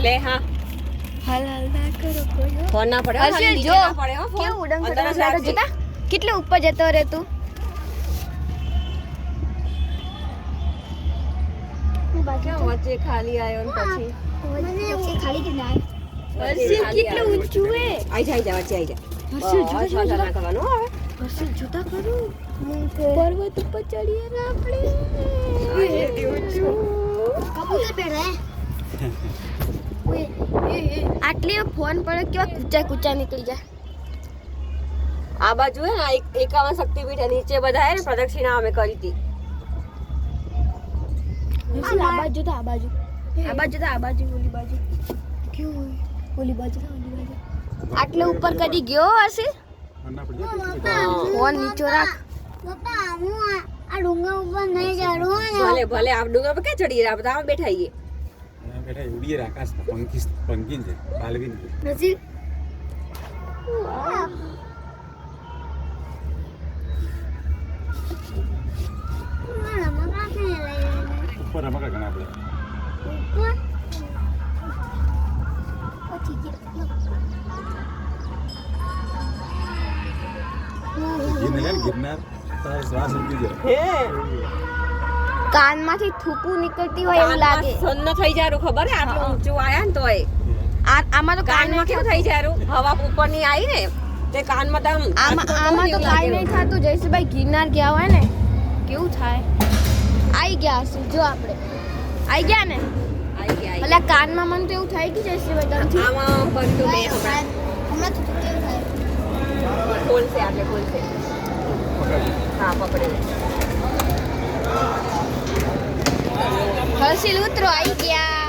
લે હા હાલ ના કરો કોઈ ફોન ના પડે હર્ષિલ નીચે જો ના પડે હો ફોન કેવું ઉડન અંદર જ ખટોલા રાખજે. જોતા કેટલે ઉપર જતો રે તું કેમ વચ્ચે ખાલી આવ્યો ને પછી વચ્ચે ખાલી કે ના વચ્ચે હર્ષિલ ખાલી કેટલું આવ્યો. ઊંચું હે આઈ જા વચ્ચે આઈ જા હર્ષિલ બસ, વાંધો ના કરવાનો હો હવે. હર્ષિલ જોતા કરું પર્વત ઉપર ચડીએ ને આપણે કેટલી ઊંચું. કબૂતર બેઠા આટલી ફોન પર કેવા કૂચા કૂચા નીકળી જાય આ બાજુ હે ને 51 શક્તિપીઠ હે, નીચે બધા હે ને પ્રદક્ષિણા અમે કરી હતી. આ બાજુ તો આ બાજુ આ બાજુ તો આ બાજુ ઓલી બાજુ કેવું હોય ઓલી બાજુ તો ઓલી બાજુ આટલે ઉપર કદી ગયો હશે ફોન નીચો રાખ પપ્પા હું આ ડુંગર ઉપર નહીં ચડું ભલે ભલે આ ડુંગર પર ક્યાં ચડીએ આપણે તો આમ બેઠા છીએ. બેટા ઉડીએ આકાશ પંકીન છે બાલવીન છે. નજીક ઉપર રમકડા ઘણા આપણે ગિરનાર તારો શ્વાસ રૂકી જાય. કાનમાંથી થૂપું નીકળતી હોય એવું લાગે સન્ન થઈ જાય ખબર હે આટલું ઊંચું આયા ને તોય આમાં તો કાનમાં કેવું થઈ જાય હવા ઉપરની આવી ને તે કાનમાં તો આમાં તો કાંઈ નહીં થતું જયસુભાઈ ગિરનાર ગયા હોય ને કેવું થાય આઈ ગયા હશે જો આપણે આઈ ગયા ને એટલે કાનમાં મને તો એવું થાય કે જયસુભાઈ તમથી આમાં બંધુ બે હમણાં હમણાં તો કેવું થાય ખોલશે આપણે ખોલશે હા પકડે લે. હર્ષિલ ઉતરો આઈ ગયા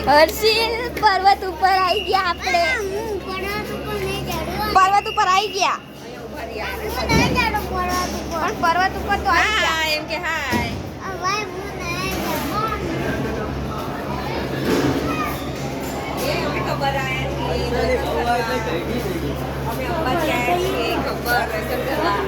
હર્ષિલ પર્વત ઉપર આવી ગયા આપણે પર્વત ઉપર આવી ગયા પણ પર્વત ઉપર તો આવી ગયા હા એમ કે હાય એ અમને ખબર આયા છીએ અમે અંબાજી આયા છીએ ખબર દર્શન કરવા